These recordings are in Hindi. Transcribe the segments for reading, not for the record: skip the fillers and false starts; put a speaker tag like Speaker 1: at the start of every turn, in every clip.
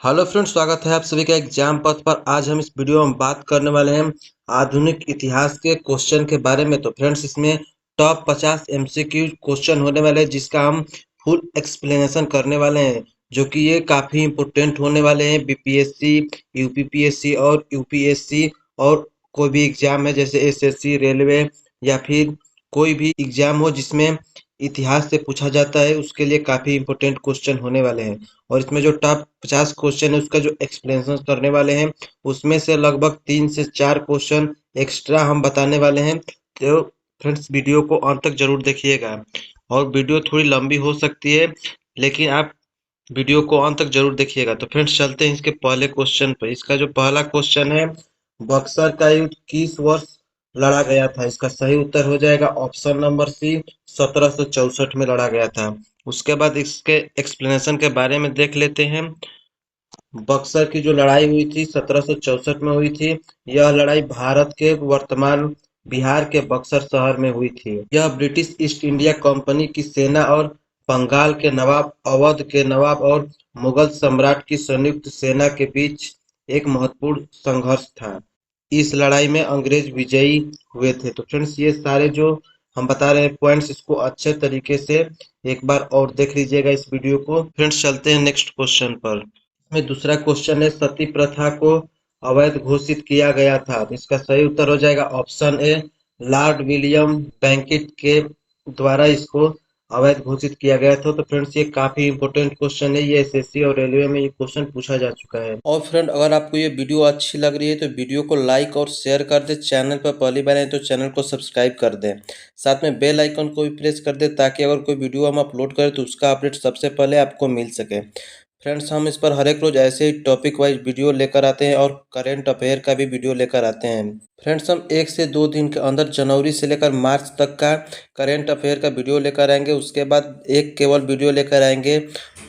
Speaker 1: हेलो फ्रेंड्स, स्वागत है आप सभी का एग्जाम पथ पर। आज हम इस वीडियो में बात करने वाले हैं आधुनिक इतिहास के क्वेश्चन के बारे में। तो फ्रेंड्स, इसमें टॉप 50 एमसीक्यू क्वेश्चन होने वाले हैं जिसका हम फुल एक्सप्लेनेशन करने वाले हैं, जो कि ये काफ़ी इंपोर्टेंट होने वाले हैं बीपीएससी, यूपीपीएससी और यूपीएससी और कोई भी एग्जाम है जैसे एसएससी, रेलवे या फिर कोई भी एग्जाम हो जिसमें इतिहास से पूछा जाता है, उसके लिए काफ़ी इंपोर्टेंट क्वेश्चन होने वाले हैं। और इसमें जो टॉप 50 क्वेश्चन है उसका जो एक्सप्लेनेशन करने वाले हैं, उसमें से लगभग 3 से 4 क्वेश्चन एक्स्ट्रा हम बताने वाले हैं। तो फ्रेंड्स, वीडियो को अंत तक जरूर देखिएगा। और वीडियो थोड़ी लंबी हो सकती है, लेकिन आप वीडियो को अंत तक जरूर देखिएगा। तो फ्रेंड्स, चलते हैं इसके पहले क्वेश्चन पर। इसका जो पहला क्वेश्चन है, बक्सर का युद्ध किस वर्ष लड़ा गया था? इसका सही उत्तर हो जाएगा ऑप्शन नंबर सी, 1764 में लड़ा गया था। उसके बाद इसके एक्सप्लेनेशन के बारे में देख लेते हैं। बक्सर की जो लड़ाई हुई थी 1764 में हुई थी। यह लड़ाई भारत के वर्तमान बिहार के बक्सर शहर में हुई थी। यह ब्रिटिश ईस्ट इंडिया कंपनी की सेना और बंगाल के नवाब, अवध के नवाब और मुगल सम्राट की संयुक्त सेना के बीच एक महत्वपूर्ण संघर्ष था। इस लड़ाई में अंग्रेज विजयी हुए थे। तो फ्रेंड्स, ये सारे जो हम बता रहे हैं पॉइंट्स, इसको अच्छे तरीके से एक बार और देख लीजिएगा इस वीडियो को। फ्रेंड्स, चलते हैं नेक्स्ट क्वेश्चन पर। इसमें दूसरा क्वेश्चन है, सती प्रथा को अवैध घोषित किया गया था। तो इसका सही उत्तर हो जाएगा option A, Lord William Bentinck के द्वारा इसको अवैध घोषित किया गया था। तो फ्रेंड्स, ये काफी इंपॉर्टेंट क्वेश्चन है, ये एसएससी और रेलवे में ये क्वेश्चन पूछा जा चुका है। और फ्रेंड, अगर आपको ये वीडियो अच्छी लग रही है तो वीडियो को लाइक और शेयर कर दे। चैनल पर पहली बार है तो चैनल को सब्सक्राइब कर दे। साथ में बेल आइकन को भी प्रेस कर दे ताकि अगर कोई वीडियो हम अपलोड करें तो उसका अपडेट सबसे पहले आपको मिल सके। फ्रेंड्स, हम इस पर हर एक रोज ऐसे ही टॉपिक वाइज वीडियो लेकर आते हैं और करेंट अफेयर का भी वीडियो लेकर आते हैं। फ्रेंड्स, हम 1 से 2 दिन के अंदर जनवरी से लेकर मार्च तक का करेंट अफेयर का वीडियो लेकर आएंगे। उसके बाद एक केवल वीडियो लेकर आएंगे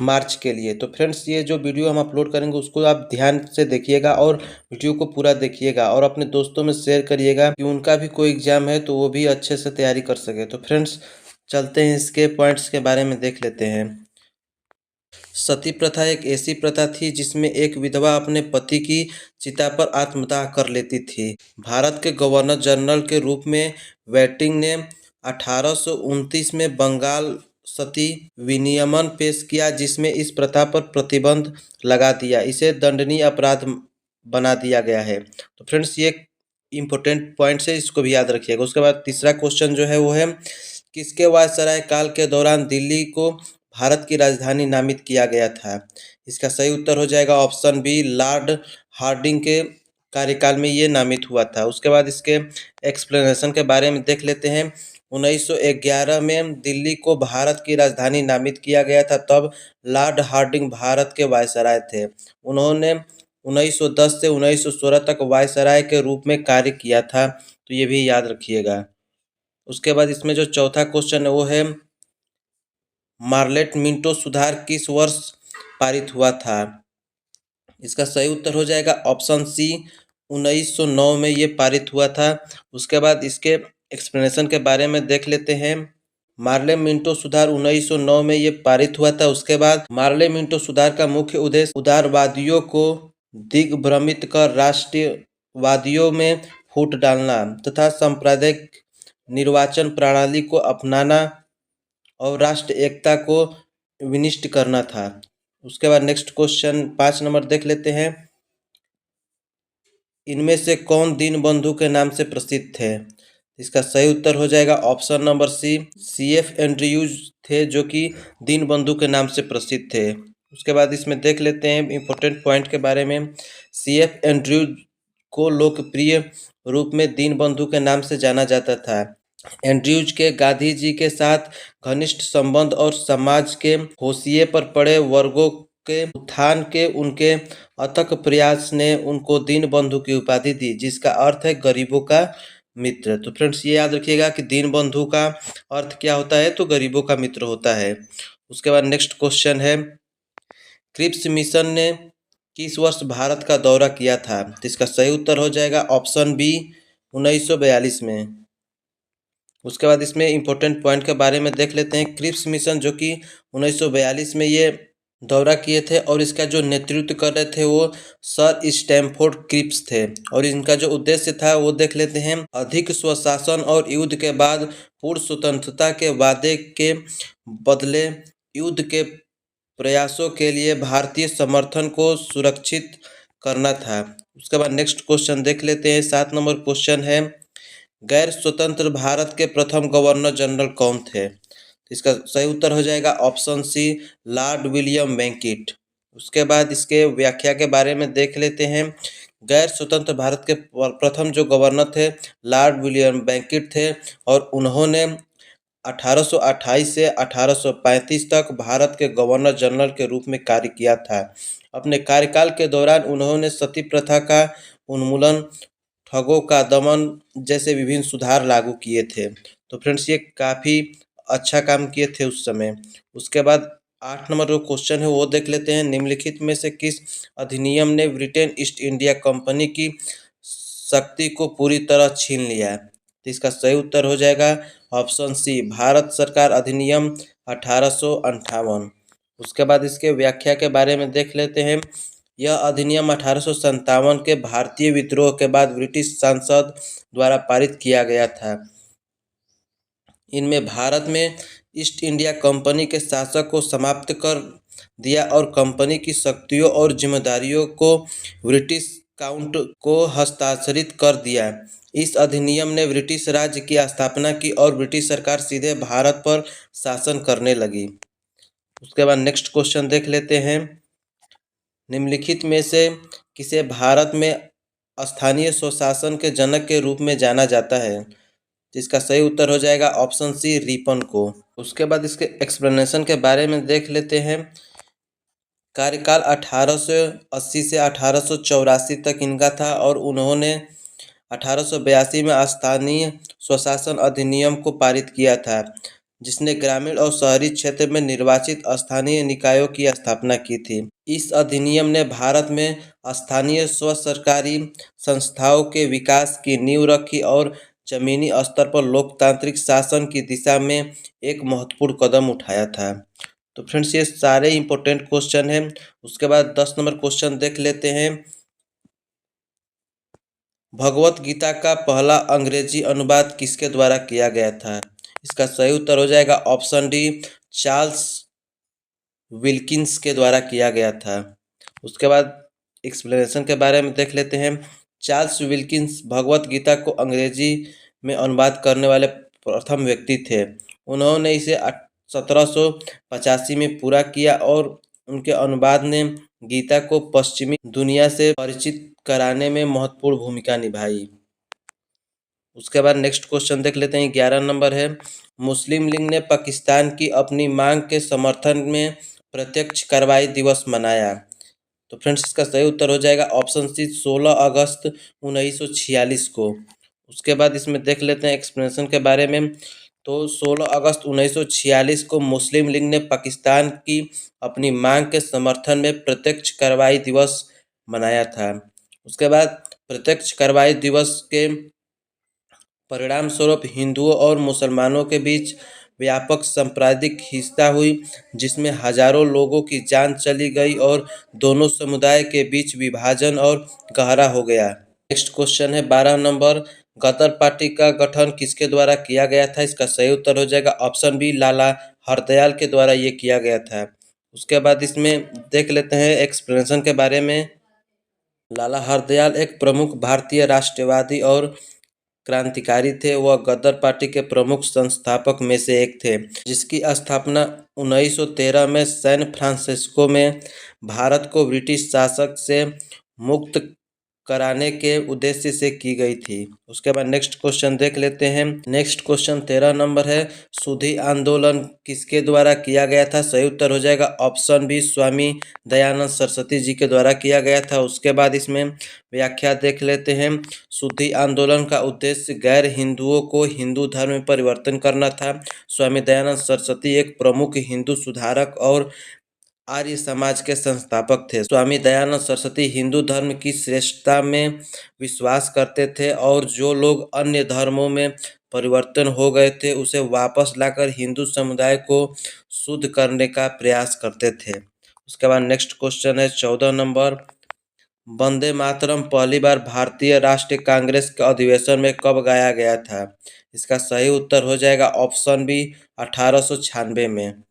Speaker 1: मार्च के लिए। तो फ्रेंड्स, ये जो वीडियो हम अपलोड करेंगे उसको आप ध्यान से देखिएगा और वीडियो को पूरा देखिएगा और अपने दोस्तों में शेयर करिएगा कि उनका भी कोई एग्जाम है तो वो भी अच्छे से तैयारी कर सके। तो फ्रेंड्स, चलते हैं इसके पॉइंट्स के बारे में देख लेते हैं। सती प्रथा एक ऐसी प्रथा थी जिसमें एक विधवा अपने पति की चिता पर आत्मदाह कर लेती थी। भारत के गवर्नर जनरल के रूप में वेटिंग ने 1829 में बंगाल सती विनियमन पेश किया, जिसमें इस प्रथा पर प्रतिबंध लगा दिया। इसे दंडनीय अपराध बना दिया गया है। तो फ्रेंड्स, ये इम्पोर्टेंट पॉइंट्स है, इसको भी याद रखिएगा। उसके बाद तीसरा क्वेश्चन जो है वो है, किसके वायसराय काल के दौरान दिल्ली को भारत की राजधानी नामित किया गया था? इसका सही उत्तर हो जाएगा ऑप्शन बी, लॉर्ड हार्डिंग के कार्यकाल में ये नामित हुआ था। उसके बाद इसके एक्सप्लेनेशन के बारे में देख लेते हैं। 1911 में दिल्ली को भारत की राजधानी नामित किया गया था। तब लॉर्ड हार्डिंग भारत के वायसराय थे। उन्होंने 1910 से 1916 तक वायसराय के रूप में कार्य किया था। तो ये भी याद रखिएगा। उसके बाद इसमें जो चौथा क्वेश्चन है वो है, मार्लेट मिंटो सुधार किस वर्ष पारित हुआ था? इसका सही उत्तर हो जाएगा ऑप्शन सी, 1909 में ये पारित हुआ था। उसके बाद इसके एक्सप्लेनेशन के बारे में देख लेते हैं। मार्ले मिंटो सुधार 1909 में ये पारित हुआ था। उसके बाद मार्ले मिंटो सुधार का मुख्य उद्देश्य उदारवादियों को दिग्भ्रमित कर राष्ट्रवादियों में फूट डालना तथा सांप्रदायिक निर्वाचन प्रणाली को अपनाना और राष्ट्र एकता को विनिष्ट करना था। उसके बाद नेक्स्ट क्वेश्चन 5 नंबर देख लेते हैं। इनमें से कौन दीनबंधु के नाम से प्रसिद्ध थे? इसका सही उत्तर हो जाएगा option number C F Andrews थे, जो कि दीनबंधु के नाम से प्रसिद्ध थे। उसके बाद इसमें देख लेते हैं इंपॉर्टेंट पॉइंट के बारे में। सी एफ एंड्रयूज को लोकप्रिय रूप में दीनबंधु के नाम से जाना जाता था। एंड्रयूज के गांधी जी के साथ घनिष्ठ संबंध और समाज के हाशिए पर पड़े वर्गों के उत्थान के उनके अथक प्रयास ने उनको दीनबंधु की उपाधि दी, जिसका अर्थ है गरीबों का मित्र। तो फ्रेंड्स, ये याद रखिएगा कि दीनबंधु का अर्थ क्या होता है, तो गरीबों का मित्र होता है। उसके बाद नेक्स्ट क्वेश्चन है, क्रिप्स मिशन ने किस वर्ष भारत का दौरा किया था? तो इसका सही उत्तर हो जाएगा ऑप्शन बी, 1942 में। उसके बाद इसमें इंपॉर्टेंट पॉइंट के बारे में देख लेते हैं। क्रिप्स मिशन जो कि 1942 में ये दौरा किए थे और इसका जो नेतृत्व कर रहे थे वो सर स्टैमफोर्ड क्रिप्स थे। और इनका जो उद्देश्य था वो देख लेते हैं। अधिक स्वशासन और युद्ध के बाद पूर्ण स्वतंत्रता के वादे के बदले युद्ध के प्रयासों के लिए भारतीय समर्थन को सुरक्षित करना था। उसके बाद नेक्स्ट क्वेश्चन देख लेते हैं। 7 नंबर क्वेश्चन है, गैर स्वतंत्र भारत के प्रथम गवर्नर जनरल कौन थे? तो इसका सही उत्तर हो जाएगा option C, Lord William Bentinck. उसके बाद इसके व्याख्या के बारे में देख लेते हैं। गैर स्वतंत्र भारत के प्रथम जो गवर्नर थे लॉर्ड विलियम बेंटिक थे और उन्होंने 1828 से 1835 तक भारत के गवर्नर जनरल के रूप में कार्य किया था। अपने कार्यकाल के दौरान उन्होंने सती प्रथा का उन्मूलन, ठगों का दमन जैसे विभिन्न सुधार लागू किए थे। तो फ्रेंड्स ये काफ़ी अच्छा काम किए थे उस समय। उसके बाद 8 नंबर जो क्वेश्चन है वो देख लेते हैं। निम्नलिखित में से किस अधिनियम ने ब्रिटेन ईस्ट इंडिया कंपनी की शक्ति को पूरी तरह छीन लिया है? तो इसका सही उत्तर हो जाएगा ऑप्शन सी, भारत सरकार अधिनियम 1858। उसके बाद इसके व्याख्या के बारे में देख लेते हैं। यह अधिनियम 1857 के भारतीय विद्रोह के बाद ब्रिटिश संसद द्वारा पारित किया गया था। इनमें भारत में ईस्ट इंडिया कंपनी के शासक को समाप्त कर दिया और कंपनी की शक्तियों और जिम्मेदारियों को ब्रिटिश काउंट को हस्तांतरित कर दिया। इस अधिनियम ने ब्रिटिश राज्य की स्थापना की और ब्रिटिश सरकार सीधे भारत पर शासन करने लगी। उसके बाद नेक्स्ट क्वेश्चन देख लेते हैं। निम्नलिखित में से किसे भारत में स्थानीय स्वशासन के जनक के रूप में जाना जाता है? जिसका सही उत्तर हो जाएगा ऑप्शन सी, रिपन को। उसके बाद इसके एक्सप्लेनेशन के बारे में देख लेते हैं। कार्यकाल 1880 से 1884 तक इनका था और उन्होंने 1882 में स्थानीय स्वशासन अधिनियम को पारित किया था, जिसने ग्रामीण और शहरी क्षेत्र में निर्वाचित स्थानीय निकायों की स्थापना की थी। इस अधिनियम ने भारत में स्थानीय स्व सरकारी संस्थाओं के विकास की नींव रखी और जमीनी स्तर पर लोकतांत्रिक शासन की दिशा में एक महत्वपूर्ण कदम उठाया था। तो फ्रेंड्स ये सारे इंपॉर्टेंट क्वेश्चन हैं। उसके बाद 10 नंबर क्वेश्चन देख लेते हैं। भगवत गीता का पहला अंग्रेजी अनुवाद किसके द्वारा किया गया था? इसका सही उत्तर हो जाएगा ऑप्शन डी, चार्ल्स विल्किंस के द्वारा किया गया था। उसके बाद एक्सप्लेनेशन के बारे में देख लेते हैं। चार्ल्स विल्किंस भगवत गीता को अंग्रेजी में अनुवाद करने वाले प्रथम व्यक्ति थे। उन्होंने इसे 1785 में पूरा किया और उनके अनुवाद ने गीता को पश्चिमी दुनिया से परिचित कराने में महत्वपूर्ण भूमिका निभाई। उसके बाद नेक्स्ट क्वेश्चन देख लेते हैं। 11 नंबर है, मुस्लिम लीग ने पाकिस्तान की अपनी मांग के समर्थन में प्रत्यक्ष कार्रवाई दिवस मनाया। तो फ्रेंड्स इसका सही उत्तर हो जाएगा ऑप्शन सी, 16 अगस्त 1946 को। उसके बाद इसमें देख लेते हैं एक्सप्लेनेशन के बारे में। तो 16 अगस्त 1946 को मुस्लिम लीग ने पाकिस्तान की अपनी मांग के समर्थन में प्रत्यक्ष कार्रवाई दिवस मनाया था। उसके बाद प्रत्यक्ष कार्रवाई दिवस के परिणाम स्वरूप हिंदुओं और मुसलमानों के बीच व्यापक सांप्रदायिक हिंसा हुई, जिसमें हजारों लोगों की जान चली गई और दोनों समुदाय के बीच विभाजन और गहरा हो गया। नेक्स्ट क्वेश्चन है 12 नंबर, गदर पार्टी का गठन किसके द्वारा किया गया था? इसका सही उत्तर हो जाएगा ऑप्शन बी, लाला हरदयाल के द्वारा ये किया गया था। उसके बाद इसमें देख लेते हैं एक्सप्लेनेशन के बारे में। लाला हरदयाल एक प्रमुख भारतीय राष्ट्रवादी और क्रांतिकारी थे। वह गदर पार्टी के प्रमुख संस्थापक में से एक थे, जिसकी स्थापना 1913 में सैन फ्रांसिस्को में भारत को ब्रिटिश शासक से मुक्त कराने के उद्देश्य से की गई थी। उसके बाद नेक्स्ट क्वेश्चन देख लेते हैं। नेक्स्ट क्वेश्चन 13 नंबर है, शुद्धि आंदोलन किसके द्वारा किया गया था? सही उत्तर हो जाएगा ऑप्शन बी, स्वामी दयानंद सरस्वती जी के द्वारा किया गया था। उसके बाद इसमें व्याख्या देख लेते हैं। शुद्धि आंदोलन का उद्देश्य गैर हिंदुओं को हिंदू धर्म में परिवर्तन करना था। स्वामी दयानंद सरस्वती एक प्रमुख हिंदू सुधारक और आर्य समाज के संस्थापक थे। स्वामी दयानंद सरस्वती हिंदू धर्म की श्रेष्ठता में विश्वास करते थे और जो लोग अन्य धर्मों में परिवर्तन हो गए थे उसे वापस लाकर हिंदू समुदाय को शुद्ध करने का प्रयास करते थे। उसके बाद नेक्स्ट क्वेश्चन है 14 नंबर, वंदे मातरम पहली बार भारतीय राष्ट्रीय कांग्रेस के अधिवेशन में कब गाया गया था? इसका सही उत्तर हो जाएगा ऑप्शन बी 1896 में।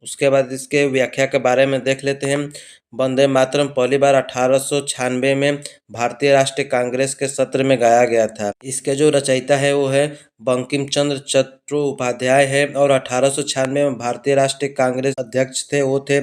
Speaker 1: उसके बाद इसके व्याख्या के बारे में देख लेते हैं। वंदे मातरम पहली बार 1896 में भारतीय राष्ट्रीय कांग्रेस के सत्र में गाया गया था। इसके जो रचयिता है वो है बंकिम चंद्र चट्टोपाध्याय है और 1896 में भारतीय राष्ट्रीय कांग्रेस अध्यक्ष थे वो थे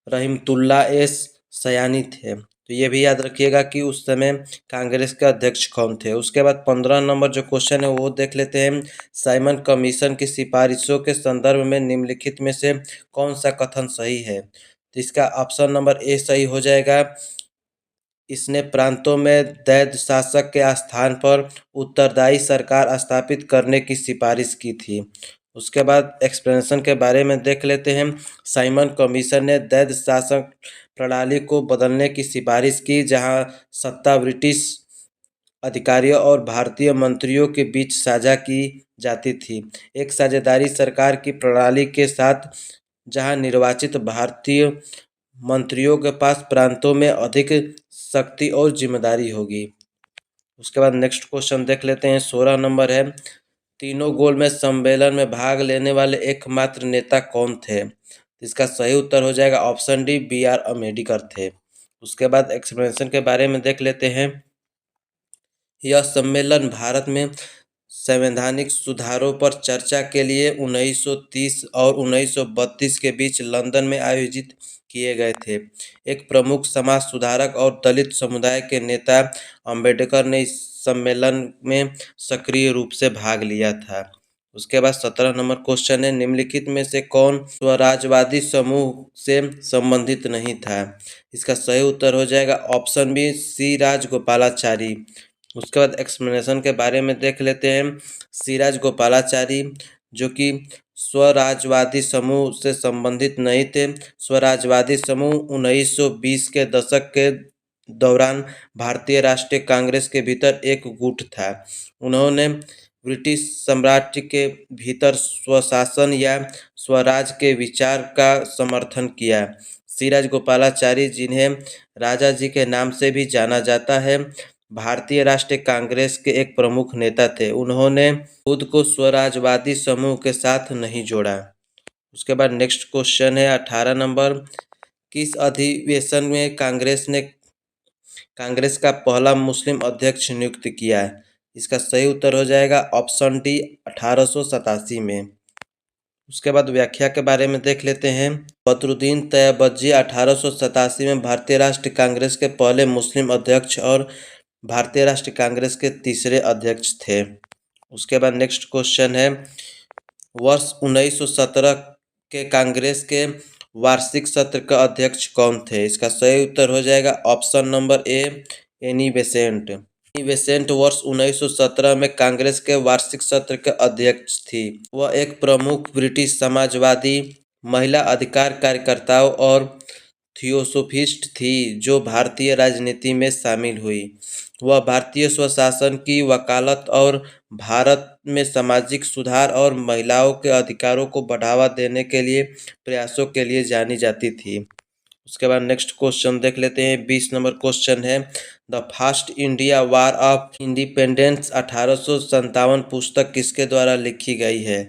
Speaker 1: रहीमतुल्ला एस सयानी थे। तो ये भी याद रखिएगा कि उस समय कांग्रेस के अध्यक्ष कौन थे। उसके बाद 15 नंबर जो क्वेश्चन है वो देख लेते हैं। साइमन कमीशन की सिफारिशों के संदर्भ में निम्नलिखित में से कौन सा कथन सही है? तो इसका ऑप्शन नंबर ए सही हो जाएगा। इसने प्रांतों में दैत्य शासक के स्थान पर उत्तरदायी सरकार स्थापित करने की सिफारिश की थी। उसके बाद एक्सप्लेनेशन के बारे में देख लेते हैं। साइमन कमीशन ने दैत्य शासक प्रणाली को बदलने की सिफारिश की, जहां सत्ता ब्रिटिश अधिकारियों और भारतीय मंत्रियों के बीच साझा की जाती थी, एक साझेदारी सरकार की प्रणाली के साथ, जहां निर्वाचित भारतीय मंत्रियों के पास प्रांतों में अधिक शक्ति और जिम्मेदारी होगी। उसके बाद नेक्स्ट क्वेश्चन देख लेते हैं। 16 नंबर है, तीनों गोल में सम्मेलन में भाग लेने वाले एकमात्र नेता कौन थे? इसका सही उत्तर हो जाएगा option D B R Ambedkar थे। उसके बाद एक्सप्लेनेशन के बारे में देख लेते हैं। यह सम्मेलन भारत में संवैधानिक सुधारों पर चर्चा के लिए 1930 और 1932 के बीच लंदन में आयोजित किए गए थे। एक प्रमुख समाज सुधारक और दलित समुदाय के नेता अंबेडकर ने इस सम्मेलन में सक्रिय रूप से भाग लिया था। उसके बाद 17 नंबर क्वेश्चन है, निम्नलिखित में से कौन स्वराजवादी समूह से संबंधित नहीं था? इसका सही उत्तर हो जाएगा ऑप्शन बी सी राजगोपालाचारी। उसके बाद एक्सप्लेनेशन के बारे में देख लेते हैं। सी राजगोपालाचारी जो कि स्वराजवादी समूह से संबंधित नहीं थे। स्वराजवादी समूह 1920 के दशक के दौरान भारतीय राष्ट्रीय कांग्रेस के भीतर एक गुट था। उन्होंने ब्रिटिश साम्राज्य के भीतर स्वशासन या स्वराज के विचार का समर्थन किया। सी राजगोपालाचारी, जिन्हें राजा जी के नाम से भी जाना जाता है, भारतीय राष्ट्रीय कांग्रेस के एक प्रमुख नेता थे। उन्होंने खुद को स्वराजवादी समूह के साथ नहीं जोड़ा। उसके बाद नेक्स्ट क्वेश्चन है 18 नंबर, किस अधिवेशन में कांग्रेस का पहला मुस्लिम अध्यक्ष नियुक्त किया? इसका सही उत्तर हो जाएगा ऑप्शन डी 1887 में। उसके बाद व्याख्या के बारे में देख लेते हैं। बदरुद्दीन तैयबजी 1887 में भारतीय राष्ट्रीय कांग्रेस के पहले मुस्लिम अध्यक्ष और भारतीय राष्ट्रीय कांग्रेस के तीसरे अध्यक्ष थे। उसके बाद नेक्स्ट क्वेश्चन है, वर्ष 1917 के कांग्रेस के वार्षिक सत्र का अध्यक्ष कौन थे? इसका सही उत्तर हो जाएगा option number A Annie Besant. Annie Besant वर्ष 1917 में कांग्रेस के वार्षिक सत्र के अध्यक्ष थी। वह एक प्रमुख ब्रिटिश समाजवादी, महिला अधिकार कार्यकर्ताओं और थियोसोफिस्ट थी जो भारतीय राजनीति में शामिल हुई। वह भारतीय स्वशासन की वकालत और भारत में सामाजिक सुधार और महिलाओं के अधिकारों को बढ़ावा देने के लिए प्रयासों के लिए जानी जाती थी। उसके बाद नेक्स्ट क्वेश्चन देख लेते हैं। 20 नंबर क्वेश्चन है, the first India war of independence 1857 पुस्तक किसके द्वारा लिखी गई है?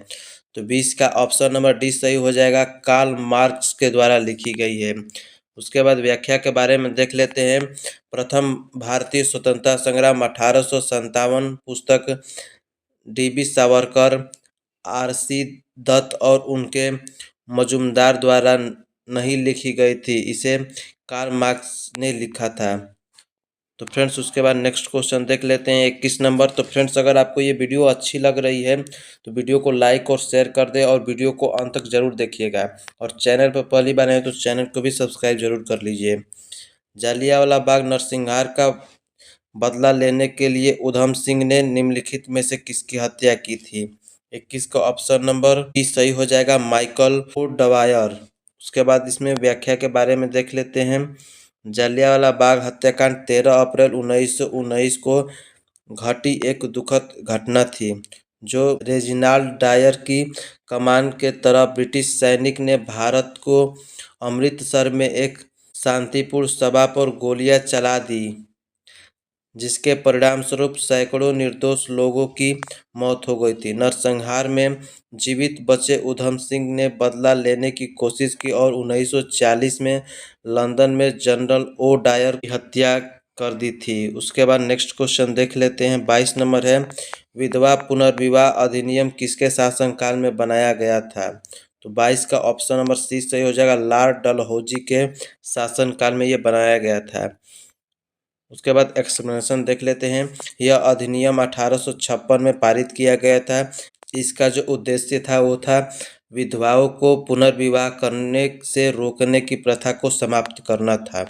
Speaker 1: तो 20 का ऑप्शन नंबर डी सही हो जाएगा, कार्ल मार्क्स के द्वारा लिखी गई है। उसके बाद व्याख्या के बारे में देख लेते हैं। प्रथम भारतीय स्वतंत्रता संग्राम 1857 पुस्तक डी.बी. सावरकर, आर.सी. दत्त और उनके मजुमदार द्वारा नहीं लिखी गई थी, इसे कार्ल मार्क्स ने लिखा था। तो फ्रेंड्स उसके बाद नेक्स्ट क्वेश्चन देख लेते हैं 21 नंबर। तो फ्रेंड्स अगर आपको ये वीडियो अच्छी लग रही है तो वीडियो को लाइक और शेयर कर दें और वीडियो को अंत तक जरूर देखिएगा, और चैनल पर पहली बार आए तो चैनल को भी सब्सक्राइब जरूर कर लीजिए। जालियांवाला बाग नरसंहार का बदला लेने के लिए उधम सिंह ने निम्नलिखित में से किसकी हत्या की थी? 21 का ऑप्शन नंबर डी सही हो जाएगा, माइकल डवायर। उसके बाद इसमें व्याख्या के बारे में देख लेते हैं। जालियांवाला बाग हत्याकांड 13 अप्रैल 1919 को घटी एक दुखद घटना थी जो रेजिनाल्ड डायर की कमान के तरफ ब्रिटिश सैनिक ने भारत को अमृतसर में एक शांतिपूर्ण सभा पर गोलियां चला दी, जिसके परिणामस्वरूप सैकड़ों निर्दोष लोगों की मौत हो गई थी। नरसंहार में जीवित बचे उधम सिंह ने बदला लेने की कोशिश की और 1940 में लंदन में जनरल ओ डायर की हत्या कर दी थी। उसके बाद नेक्स्ट क्वेश्चन देख लेते हैं। 22 नंबर है, विधवा पुनर्विवाह अधिनियम किसके शासनकाल में बनाया गया था? तो 22 का ऑप्शन नंबर सी सही हो जाएगा। लॉर्ड डलहौजी के शासनकाल में ये बनाया गया था। उसके बाद एक्सप्लेनेशन देख लेते हैं। यह अधिनियम 1856 में पारित किया गया था। इसका जो उद्देश्य था वो था विधवाओं को पुनर्विवाह करने से रोकने की प्रथा को समाप्त करना था।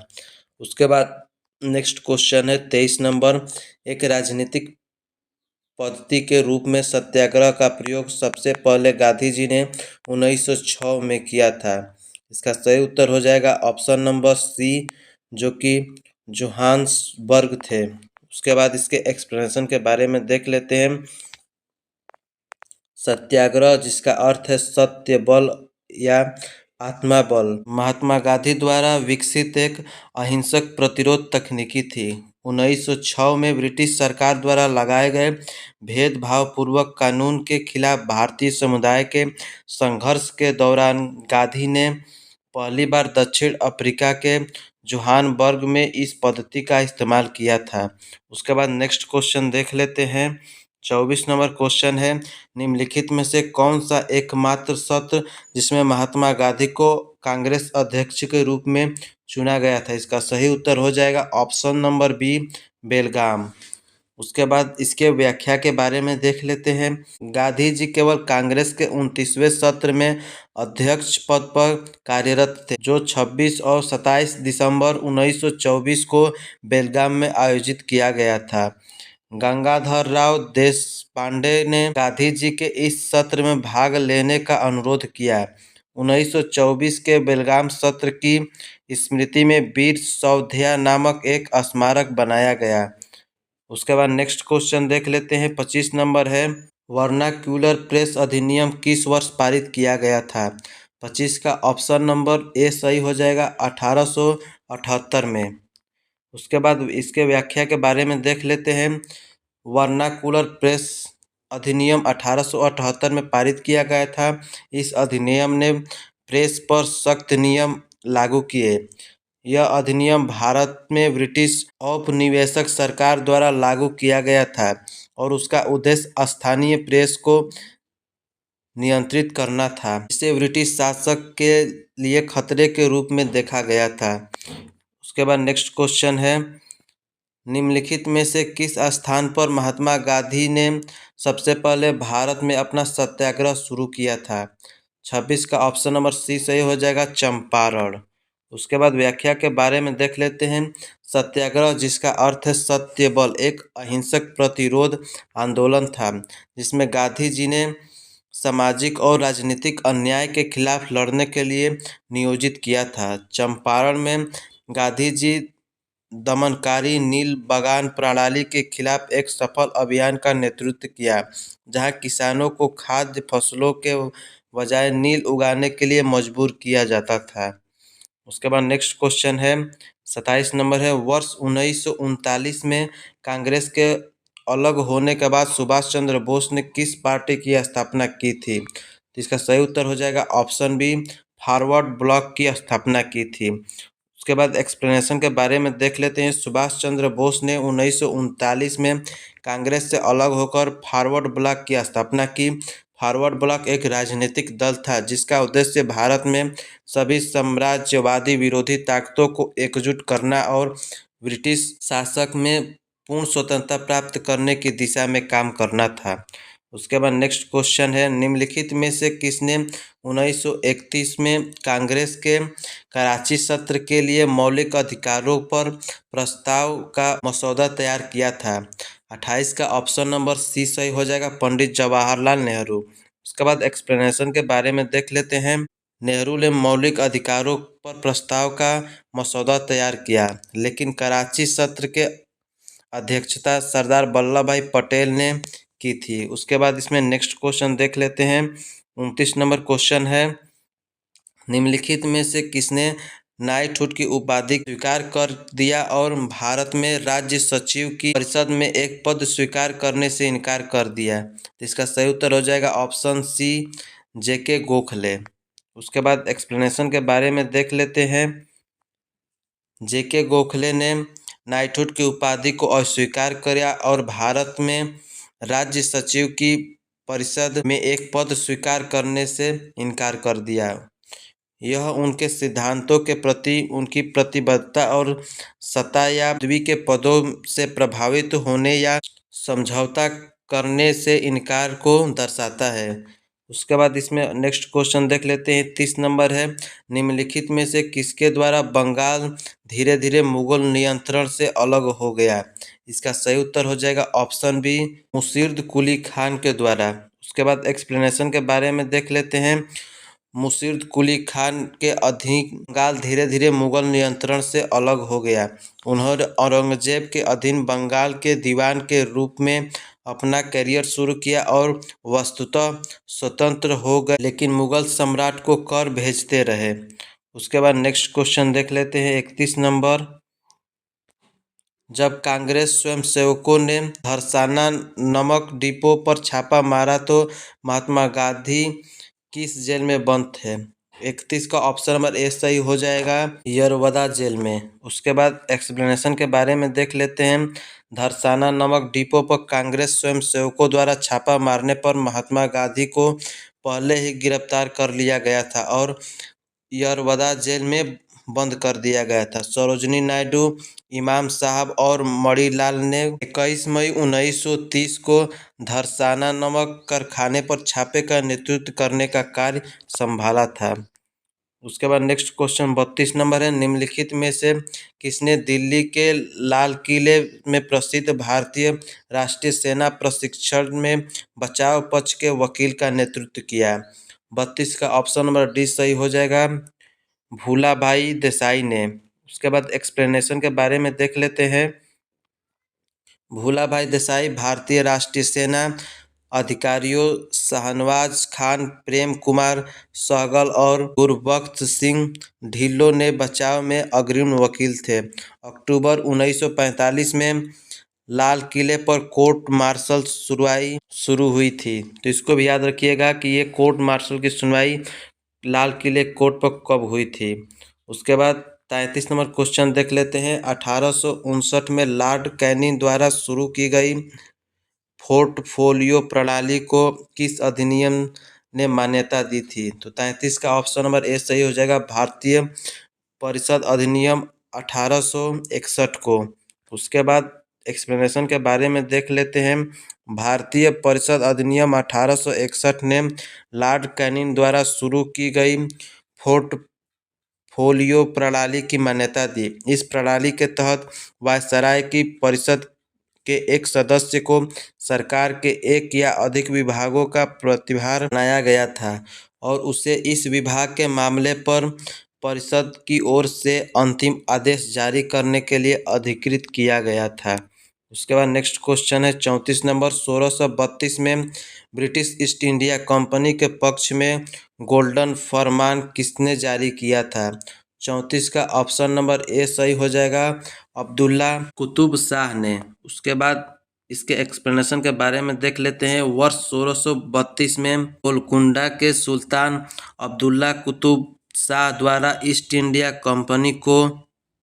Speaker 1: उसके बाद नेक्स्ट क्वेश्चन है 23 नंबर, एक राजनीतिक पद्धति के रूप में सत्याग्रह का प्रयोग सबसे पहले गांधी जी ने 1906 में किया था। इसका सही उत्तर हो जाएगा ऑप्शन नंबर सी, जो कि जोहान्सबर्ग थे। उसके बाद इसके एक्सप्लेनेशन के बारे में देख लेते हैं। सत्याग्रह, जिसका अर्थ है सत्य बल या आत्मा बल, महात्मा गांधी द्वारा विकसित एक अहिंसक प्रतिरोध तकनीकी थी। 1906 में ब्रिटिश सरकार द्वारा लगाए गए भेदभावपूर्वक कानून के खिलाफ भारतीय समुदाय के संघर्ष के दौरान गांधी ने पहली बार दक्षिण अफ्रीका के जोहान्सबर्ग में इस पद्धति का इस्तेमाल किया था। उसके बाद नेक्स्ट क्वेश्चन देख लेते हैं। 24 नंबर क्वेश्चन है, निम्नलिखित में से कौन सा एकमात्र सत्र जिसमें महात्मा गांधी को कांग्रेस अध्यक्ष के रूप में चुना गया था? इसका सही उत्तर हो जाएगा ऑप्शन नंबर बी, बेलगाम। उसके बाद इसके व्याख्या के बारे में देख लेते हैं। गांधी जी केवल कांग्रेस के 29वें सत्र में अध्यक्ष पद पर कार्यरत थे, जो 26 और 27 दिसंबर 1924 को बेलगाम में आयोजित किया गया था। गंगाधर राव देशपांडे ने गांधी जी के इस सत्र में भाग लेने का अनुरोध किया। 1924 के बेलगाम सत्र की स्मृति में वीर सौध्या नामक एक स्मारक बनाया गया। उसके बाद नेक्स्ट क्वेश्चन देख लेते हैं। 25 नंबर है, वर्नाक्यूलर प्रेस अधिनियम किस वर्ष पारित किया गया था? 25 का ऑप्शन नंबर ए सही हो जाएगा 1878 में। उसके बाद इसके व्याख्या के बारे में देख लेते हैं। वर्नाकुलर प्रेस अधिनियम 1878 में पारित किया गया था। इस अधिनियम ने प्रेस पर सख्त नियम लागू किए। यह अधिनियम भारत में ब्रिटिश औपनिवेशिक सरकार द्वारा लागू किया गया था और उसका उद्देश्य स्थानीय प्रेस को नियंत्रित करना था, जिसे ब्रिटिश शासक के लिए खतरे के रूप में देखा गया था। उसके बाद नेक्स्ट क्वेश्चन है, निम्नलिखित में से किस स्थान पर महात्मा गांधी ने सबसे पहले भारत में अपना सत्याग्रह शुरू किया था? 26 का ऑप्शन नंबर सी सही हो जाएगा, चंपारण। उसके बाद व्याख्या के बारे में देख लेते हैं। सत्याग्रह, जिसका अर्थ है सत्य बल, एक अहिंसक प्रतिरोध आंदोलन था जिसमें गांधी जी ने सामाजिक और राजनीतिक अन्याय के खिलाफ लड़ने के लिए नियोजित किया था। चंपारण में गांधी जी दमनकारी नील बगान प्रणाली के खिलाफ एक सफल अभियान का नेतृत्व किया, जहां किसानों को खाद्य फसलों के बजाय नील उगाने के लिए मजबूर किया जाता था। उसके बाद नेक्स्ट क्वेश्चन है, 27 नंबर है, वर्ष 1939 में कांग्रेस के अलग होने के बाद सुभाष चंद्र बोस ने किस पार्टी की स्थापना की थी? तो इसका सही उत्तर हो जाएगा ऑप्शन बी, फॉरवर्ड ब्लॉक की स्थापना की थी। उसके बाद एक्सप्लेनेशन के बारे में देख लेते हैं। सुभाष चंद्र बोस ने 1939 में कांग्रेस से अलग होकर फॉरवर्ड ब्लॉक की स्थापना की। फॉरवर्ड ब्लॉक एक राजनीतिक दल था जिसका उद्देश्य भारत में सभी साम्राज्यवादी विरोधी ताकतों को एकजुट करना और ब्रिटिश शासक में पूर्ण स्वतंत्रता प्राप्त करने की दिशा में काम करना था। उसके बाद नेक्स्ट क्वेश्चन है, निम्नलिखित में से किसने 1931 में कांग्रेस के कराची सत्र के लिए मौलिक अधिकारों पर प्रस्ताव का मसौदा तैयार किया था? 28 का ऑप्शन नंबर सी सही हो जाएगा, पंडित जवाहरलाल नेहरू। उसके बाद एक्सप्लेनेशन के बारे में देख लेते हैं। नेहरू ने मौलिक अधिकारों पर प्रस्ताव का मसौदा तैयार किया, लेकिन कराची सत्र के अध्यक्षता सरदार वल्लभ भाई पटेल ने की थी। उसके बाद इसमें नेक्स्ट क्वेश्चन देख लेते हैं। 29 नंबर क्वेश्चन है, निम्नलिखित में से किसने नाइटहुड की उपाधि स्वीकार कर दिया और भारत में राज्य सचिव की परिषद में एक पद स्वीकार करने से इनकार कर दिया? तो इसका सही उत्तर हो जाएगा ऑप्शन सी, जेके गोखले। उसके बाद एक्सप्लेनेशन के बारे में देख लेते हैं। जेके गोखले ने नाइटहुड की उपाधि को अस्वीकार किया और भारत में राज्य सचिव की परिषद में एक पद स्वीकार करने से इनकार कर दिया। यह उनके सिद्धांतों के प्रति उनकी प्रतिबद्धता और सत्ता या पदवी के पदों से प्रभावित होने या समझौता करने से इनकार को दर्शाता है। उसके बाद इसमें नेक्स्ट क्वेश्चन देख लेते हैं। 30 नंबर है, निम्नलिखित में से किसके द्वारा बंगाल धीरे धीरे मुगल नियंत्रण से अलग हो गया? इसका सही उत्तर हो जाएगा ऑप्शन बी, मुर्शीद कुली खान के द्वारा। उसके बाद एक्सप्लेनेशन के बारे में देख लेते हैं। मुर्शीद कुली खान के अधीन बंगाल धीरे धीरे मुगल नियंत्रण से अलग हो गया। उन्होंने औरंगजेब के अधीन बंगाल के दीवान के रूप में अपना करियर शुरू किया और वस्तुतः स्वतंत्र हो गए, लेकिन मुगल सम्राट को कर भेजते रहे। उसके बाद नेक्स्ट क्वेश्चन देख लेते हैं। 31 नंबर, जब कांग्रेस स्वयंसेवकों ने धरसाना नमक डिपो पर छापा मारा तो महात्मा गांधी किस जेल में बंद थे? 31 का ऑप्शन नंबर ए सही हो जाएगा, यरवदा जेल में। उसके बाद एक्सप्लेनेशन के बारे में देख लेते हैं। धरसाना नमक डिपो पर कांग्रेस स्वयंसेवकों द्वारा छापा मारने पर महात्मा गांधी को पहले ही गिरफ्तार कर लिया गया था और यरवदा जेल में बंद कर दिया गया था। सरोजिनी नायडू, इमाम साहब और मणिलाल ने 21 मई 1930 को धरसाना नमक कारखाने पर छापे का नेतृत्व करने का कार्य संभाला था। उसके बाद नेक्स्ट क्वेश्चन 32 नंबर है, निम्नलिखित में से किसने दिल्ली के लाल किले में प्रसिद्ध भारतीय राष्ट्रीय सेना प्रशिक्षण में बचाव पक्ष के वकील का नेतृत्व किया? 32 का ऑप्शन नंबर डी सही हो जाएगा, भूलाभाई देसाई ने। उसके बाद एक्सप्लेनेशन के बारे में देख लेते हैं। भूलाभाई देसाई भारतीय राष्ट्रीय सेना अधिकारियों शाहनवाज खान, प्रेम कुमार सहगल और गुरबख्श सिंह ढिल्लों ने बचाव में अग्रिम वकील थे। अक्टूबर 1945 में लाल किले पर कोर्ट मार्शल सुनवाई शुरू हुई थी। तो इसको भी याद रखिएगा कि ये कोर्ट मार्शल की सुनवाई लाल किले कोर्ट पर कब हुई थी। उसके बाद 33 नंबर क्वेश्चन देख लेते हैं। 1859 में लॉर्ड कैनिंग द्वारा शुरू की गई पोर्टफोलियो प्रणाली को किस अधिनियम ने मान्यता दी थी? तो 33 का ऑप्शन नंबर ए सही हो जाएगा, भारतीय परिषद अधिनियम 1861 को। उसके बाद एक्सप्लेनेशन के बारे में देख लेते हैं। भारतीय परिषद अधिनियम 1861 ने लॉर्ड कैनिंग द्वारा शुरू की गई पोर्टफोलियो प्रणाली की मान्यता दी। इस प्रणाली के तहत वायसराय की परिषद के एक सदस्य को सरकार के एक या अधिक विभागों का प्रतिभार बनाया गया था और उसे इस विभाग के मामले पर परिषद की ओर से अंतिम आदेश जारी करने के लिए अधिकृत किया गया था। उसके बाद नेक्स्ट क्वेश्चन है 34 नंबर, 1632 में ब्रिटिश ईस्ट इंडिया कंपनी के पक्ष में गोल्डन फरमान किसने जारी किया था? 34 का ऑप्शन नंबर ए सही हो जाएगा, अब्दुल्ला कुतुब शाह ने। उसके बाद इसके एक्सप्लेनेशन के बारे में देख लेते हैं। वर्ष 1632 में गोलकुंडा के सुल्तान अब्दुल्ला कुतुब शाह द्वारा ईस्ट इंडिया कंपनी को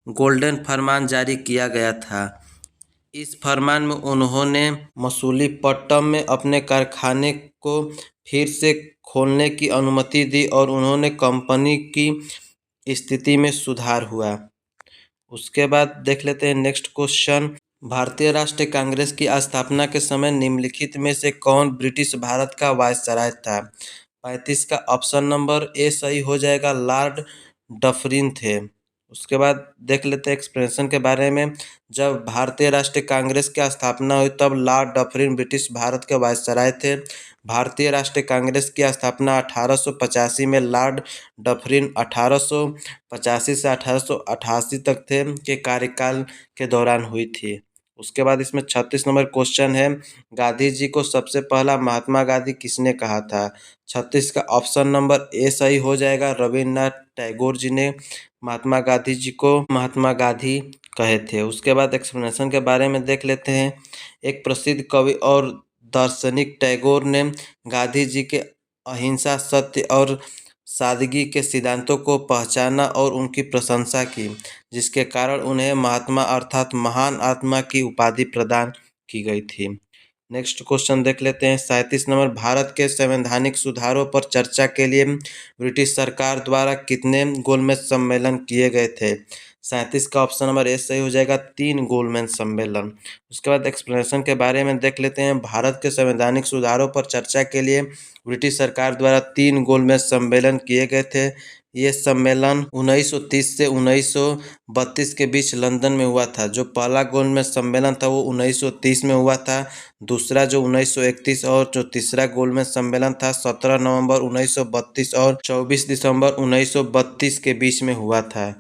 Speaker 1: गोल्डन फरमान जारी किया गया था। इस फरमान में उन्होंने मसूलीपट्टनम में अपने कारखाने को फिर से खोलने की अनुमति दी और उन्होंने कंपनी की स्थिति में सुधार हुआ। उसके बाद देख लेते हैं नेक्स्ट क्वेश्चन। भारतीय राष्ट्रीय कांग्रेस की स्थापना के समय निम्नलिखित में से कौन ब्रिटिश भारत का वायसराय था? 35 का ऑप्शन नंबर ए सही हो जाएगा, लॉर्ड डफरिन थे। उसके बाद देख लेते हैं एक्सप्रेशन के बारे में। जब भारतीय राष्ट्रीय कांग्रेस की स्थापना हुई तब लॉर्ड डफरिन ब्रिटिश भारत के वायसराय थे। भारतीय राष्ट्रीय कांग्रेस की स्थापना 1885 में लॉर्ड डफरिन 1885 से 1888 तक थे के कार्यकाल के दौरान हुई थी। उसके बाद इसमें 36 नंबर क्वेश्चन है, गांधी जी को सबसे पहला महात्मा गांधी किसने कहा था? 36 का ऑप्शन नंबर ए सही हो जाएगा। रविन्द्रनाथ टैगोर जी ने महात्मा गांधी जी को महात्मा गांधी कहे थे। उसके बाद एक्सप्लेनेशन के बारे में देख लेते हैं। एक प्रसिद्ध कवि और दार्शनिक टैगोर ने गांधी जी के अहिंसा, सत्य और सादगी के सिद्धांतों को पहचाना और उनकी प्रशंसा की, जिसके कारण उन्हें महात्मा अर्थात महान आत्मा की उपाधि प्रदान की गई थी। नेक्स्ट क्वेश्चन देख लेते हैं। 37 नंबर, भारत के संवैधानिक सुधारों पर चर्चा के लिए ब्रिटिश सरकार द्वारा कितने गोलमेज सम्मेलन किए गए थे? 37 का ऑप्शन नंबर ए सही हो जाएगा, 3 गोलमेज सम्मेलन। उसके बाद एक्सप्लेनेशन के बारे में देख लेते हैं। भारत के संवैधानिक सुधारों पर चर्चा के लिए ब्रिटिश सरकार द्वारा 3 गोलमेज सम्मेलन किए गए थे। ये सम्मेलन 1930 से 1932 के बीच लंदन में हुआ था। जो पहला गोलमेज सम्मेलन था वो 1930 में हुआ था। दूसरा जो 1931 और जो तीसरा गोलमेज सम्मेलन था 17 नवंबर 1932 और 24 दिसंबर 1932 के बीच में हुआ था।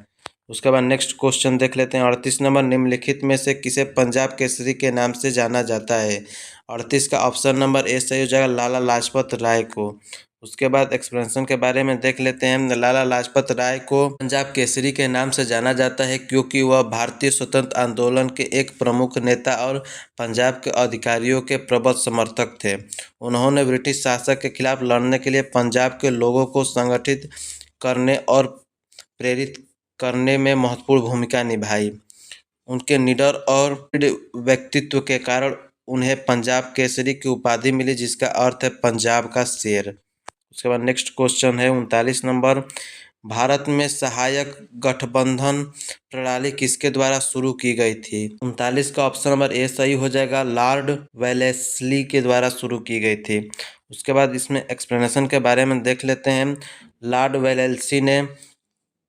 Speaker 1: उसके बाद नेक्स्ट क्वेश्चन देख लेते हैं। 38 नंबर, निम्नलिखित में से किसे पंजाब केसरी के नाम से जाना जाता है? 38 का ऑप्शन नंबर ए सही हो जाएगा, लाला लाजपत राय को। उसके बाद एक्सप्लेनेशन के बारे में देख लेते हैं। लाला लाजपत राय को पंजाब केसरी के नाम से जाना जाता है क्योंकि वह भारतीय स्वतंत्र आंदोलन के एक प्रमुख नेता और पंजाब के अधिकारियों के प्रबल समर्थक थे। उन्होंने ब्रिटिश शासक के खिलाफ लड़ने के लिए पंजाब के लोगों को संगठित करने और प्रेरित करने में महत्वपूर्ण भूमिका निभाई। उनके निडर और व्यक्तित्व के कारण उन्हें पंजाब केसरी की उपाधि मिली, जिसका अर्थ है पंजाब का शेर। उसके बाद नेक्स्ट क्वेश्चन है 39 नंबर, भारत में सहायक गठबंधन प्रणाली किसके द्वारा शुरू की गई थी? 39 का ऑप्शन नंबर ए सही हो जाएगा, लॉर्ड वेलेस्ली के द्वारा शुरू की गई थी। उसके बाद इसमें एक्सप्लेनेशन के बारे में देख लेते हैं। लॉर्ड वेलेस्ली ने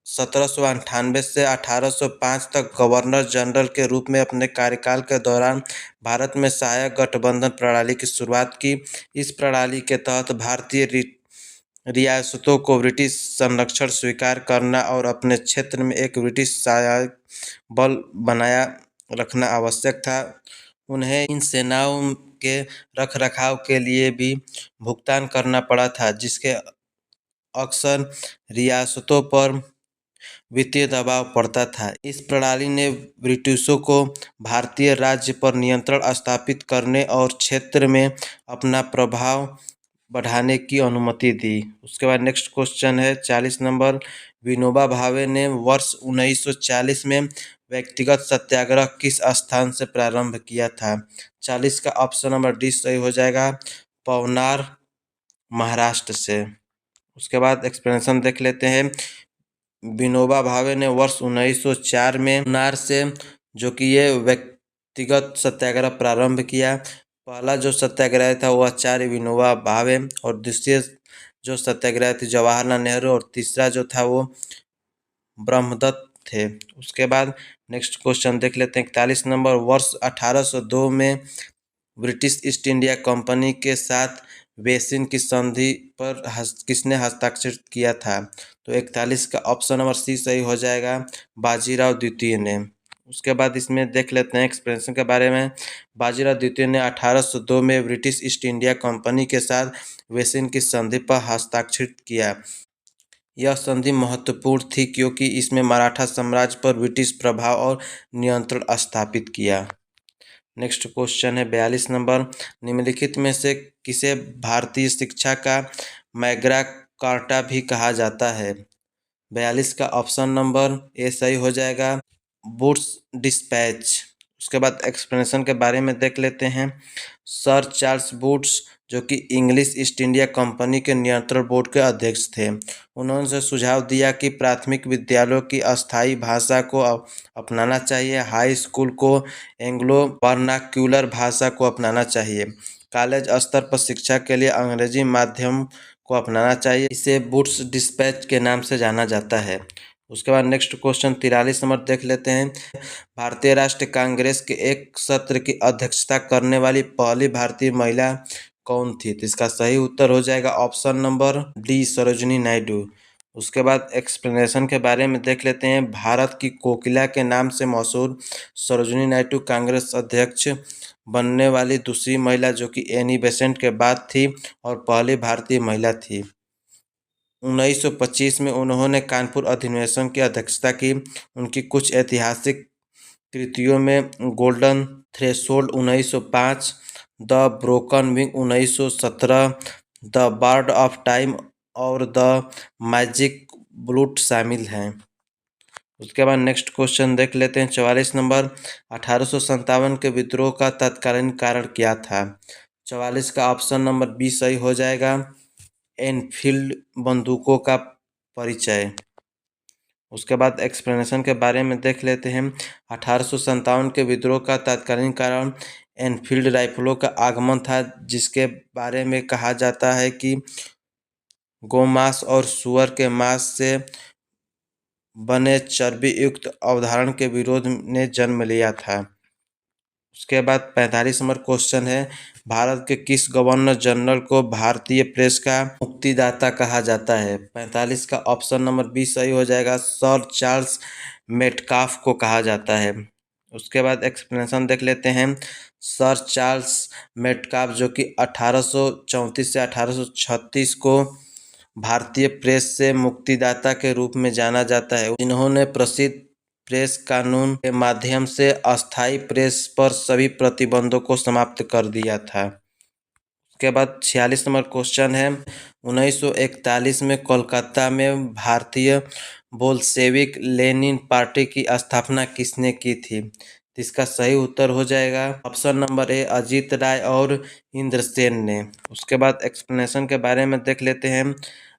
Speaker 1: 1798 से 1805 तक गवर्नर जनरल के रूप में अपने कार्यकाल के दौरान भारत में सहायक गठबंधन प्रणाली की शुरुआत की। इस प्रणाली के तहत भारतीय रियासतों को ब्रिटिश संरक्षण स्वीकार करना और अपने क्षेत्र में एक ब्रिटिश सहायक बल बनाया रखना आवश्यक था। उन्हें इन सेनाओं के रखरखाव के लिए भी भुगतान करना पड़ा था, जिसके अक्सर रियासतों पर वित्तीय दबाव पड़ता था। इस प्रणाली ने ब्रिटिशों को भारतीय राज्य पर नियंत्रण स्थापित करने और क्षेत्र में अपना प्रभाव बढ़ाने की अनुमति दी। उसके बाद नेक्स्ट क्वेश्चन है 40 नंबर, विनोबा भावे ने वर्ष 1940 में व्यक्तिगत सत्याग्रह किस स्थान से प्रारंभ किया था? 40 का ऑप्शन नंबर डी सही हो जाएगा, पवनार, महाराष्ट्र से। उसके बाद एक्सप्लेनेशन देख लेते हैं। विनोबा भावे ने वर्ष 1904 में पवनार से जो कि ये व्यक्तिगत सत्याग्रह प्रारंभ किया। पहला जो सत्याग्रह था वो आचार्य विनोबा भावे और दूसरे जो सत्याग्रह थे जवाहरलाल नेहरू और तीसरा जो था वो ब्रह्मदत्त थे। उसके बाद नेक्स्ट क्वेश्चन देख लेते हैं 41 नंबर, वर्ष 1802 में ब्रिटिश ईस्ट इंडिया कंपनी के साथ बेसिन की संधि पर किसने हस्ताक्षर किया था? तो 41 का ऑप्शन नंबर सी सही हो जाएगा, बाजीराव द्वितीय ने। उसके बाद इसमें देख लेते हैं एक्सप्रेशन के बारे में। बाजीराव द्वितीय ने 1802 में ब्रिटिश ईस्ट इंडिया कंपनी के साथ बेसिन की संधि पर हस्ताक्षर किया। यह संधि महत्वपूर्ण थी क्योंकि इसमें मराठा साम्राज्य पर ब्रिटिश प्रभाव और नियंत्रण स्थापित किया। नेक्स्ट क्वेश्चन है 42 नंबर, निम्नलिखित में से किसे भारतीय शिक्षा का मैग्ना कार्टा भी कहा जाता है? 42 का ऑप्शन नंबर ए सही हो जाएगा, वुड्स डिस्पैच। उसके बाद एक्सप्लेनेशन के बारे में देख लेते हैं। सर चार्ल्स वुड्स जो कि इंग्लिश ईस्ट इंडिया कंपनी के नियंत्रण बोर्ड के अध्यक्ष थे, उन्होंने सुझाव दिया कि प्राथमिक विद्यालयों की अस्थायी भाषा को अपनाना चाहिए, हाई स्कूल को एंग्लो वर्नाक्यूलर भाषा को अपनाना चाहिए, कॉलेज स्तर पर शिक्षा के लिए अंग्रेजी माध्यम को अपनाना चाहिए। इसे वुड्स डिस्पैच के नाम से जाना जाता है। उसके बाद नेक्स्ट क्वेश्चन 43 नंबर देख लेते हैं। भारतीय राष्ट्रीय कांग्रेस के एक सत्र की अध्यक्षता करने वाली पहली भारतीय महिला कौन थी? तो इसका सही उत्तर हो जाएगा option number D, Sarojini Naidu. उसके बाद एक्सप्लेनेशन के बारे में देख लेते हैं। भारत की कोकिला के नाम से मशहूर सरोजिनी नायडू कांग्रेस अध्यक्ष बनने वाली दूसरी महिला जो कि एनी बेसेंट के बाद थी और पहली भारतीय महिला थी। 1925 में उन्होंने कानपुर अधिवेशन की अध्यक्षता की। उनकी कुछ ऐतिहासिक कृतियों में golden threshold 1905, the broken wing 1917, the bird of time और द मैजिक ब्लूट शामिल हैं। उसके बाद नेक्स्ट क्वेश्चन देख लेते हैं। 44 नंबर, 1857 के विद्रोह का तत्कालीन कारण क्या था? 44 का ऑप्शन नंबर बी सही हो जाएगा। एनफील्ड बंदूकों का परिचय। उसके बाद एक्सप्लेनेशन के बारे में देख लेते हैं। 1857 के विद्रोह का तत्कालीन कारण एनफील्ड राइफलों का आगमन था, जिसके बारे में कहा जाता है कि गोमांस और सुअर के मांस से बने चर्बी युक्त अवधारण के विरोध ने जन्म लिया था। उसके बाद 45 नंबर क्वेश्चन है। भारत के किस गवर्नर जनरल को भारतीय प्रेस का मुक्तिदाता कहा जाता है? 45 का ऑप्शन नंबर बी सही हो जाएगा। सर चार्ल्स मेटकाफ को कहा जाता है। उसके बाद एक्सप्लेनेशन देख लेते हैं। सर चार्ल्स मेटकाफ जो कि 1834 से 1836 को भारतीय प्रेस से मुक्तिदाता के रूप में जाना जाता है। इन्होंने प्रसिद्ध प्रेस कानून के माध्यम से अस्थायी प्रेस पर सभी प्रतिबंधों को समाप्त कर दिया था। उसके बाद 46 नंबर क्वेश्चन है। 1941 में कोलकाता में भारतीय बोल्शेविक लेनिन पार्टी की स्थापना किसने की थी? इसका सही उत्तर हो जाएगा ऑप्शन नंबर ए अजीत राय और इंद्रसेन ने। उसके बाद एक्सप्लेनेशन के बारे में देख लेते हैं।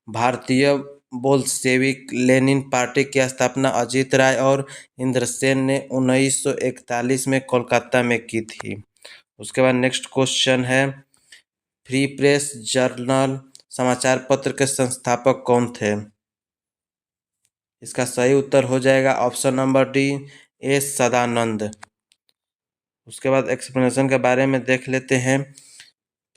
Speaker 1: भारतीय बोल्शेविक लेनिन पार्टी की स्थापना अजीत राय और इंद्रसेन ने 1941 में कोलकाता में की थी। उसके बाद नेक्स्ट क्वेश्चन है। फ्री प्रेस जर्नल समाचार पत्र के संस्थापक कौन थे? इसका सही उत्तर हो जाएगा option number D S Sadanand. उसके बाद एक्सप्लेनेशन के बारे में देख लेते हैं।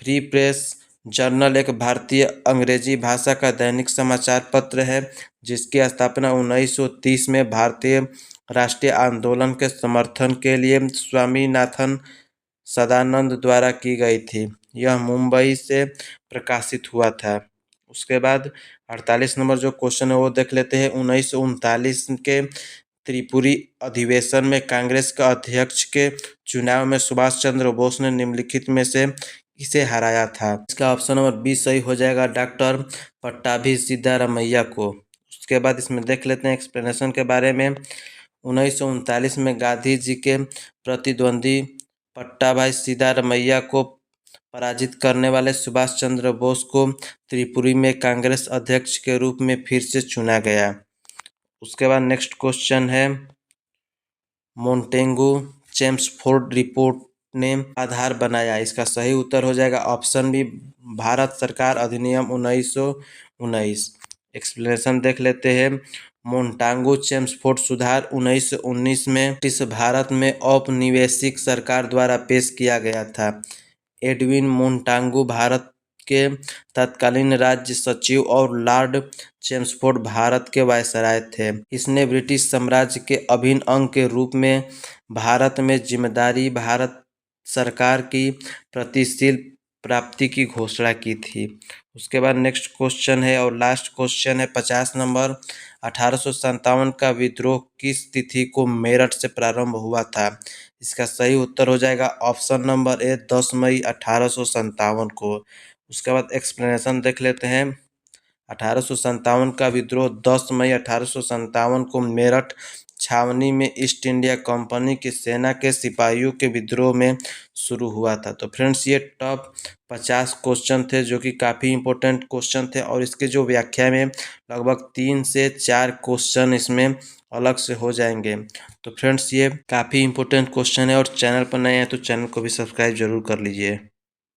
Speaker 1: फ्री प्रेस जर्नल एक भारतीय अंग्रेजी भाषा का दैनिक समाचार पत्र है, जिसकी स्थापना 1930 में भारतीय राष्ट्रीय आंदोलन के समर्थन के लिए स्वामीनाथन सदानंद द्वारा की गई थी। यह मुंबई से प्रकाशित हुआ था। उसके बाद 48 नंबर जो क्वेश्चन है वो देख लेते हैं। 1939 के त्रिपुरी अधिवेशन में कांग्रेस का अध्यक्ष के चुनाव में सुभाष चंद्र बोस ने निम्नलिखित में से किसे हराया था? इसका ऑप्शन नंबर बी सही हो जाएगा डॉक्टर पट्टाभी सिद्धारमैया को। उसके बाद इसमें देख लेते हैं एक्सप्लेनेशन के बारे में। 1939 में गांधी जी के प्रतिद्वंदी पट्टाभाई सिद्धारमैया को पराजित करने वाले सुभाष चंद्र बोस को त्रिपुरी में कांग्रेस अध्यक्ष के रूप में फिर से चुना गया। उसके बाद नेक्स्ट क्वेश्चन है। मोंटेगू चेम्सफोर्ड रिपोर्ट ने आधार बनाया। इसका सही उत्तर हो जाएगा ऑप्शन बी भारत सरकार अधिनियम 1919। एक्सप्लेनेशन देख लेते हैं। मोंटागू चेम्सफोर्ड सुधार 1919 में ब्रिटिश भारत में औपनिवेशिक सरकार द्वारा पेश किया गया था। एडविन मोंटागू भारत के तत्कालीन राज्य सचिव और लॉर्ड चेम्सफोर्ड भारत के वायसराय थे। इसने ब्रिटिश साम्राज्य के अभिन्न अंग के रूप में भारत में जिम्मेदारी भारत सरकार की प्रगतिशील प्राप्ति की घोषणा की थी। उसके बाद नेक्स्ट क्वेश्चन है और लास्ट क्वेश्चन है 50 नंबर। 1857 का विद्रोह किस तिथि को मेरठ से प्रारंभ हुआ था? इसका सही उत्तर हो जाएगा ऑप्शन नंबर ए 10 मई 1857 को। उसके बाद एक्सप्लेनेशन देख लेते हैं। 1857 का विद्रोह 10 मई 1857 को मेरठ छावनी में ईस्ट इंडिया कंपनी की सेना के सिपाहियों के विद्रोह में शुरू हुआ था। तो फ्रेंड्स ये टॉप 50 क्वेश्चन थे जो कि काफ़ी इंपॉर्टेंट क्वेश्चन थे और इसके जो व्याख्या में लगभग 3 से 4 क्वेश्चन इसमें अलग से हो जाएंगे। तो फ्रेंड्स ये काफ़ी इंपॉर्टेंट क्वेश्चन है और चैनल पर नए हैं तो चैनल को भी सब्सक्राइब जरूर कर लीजिए।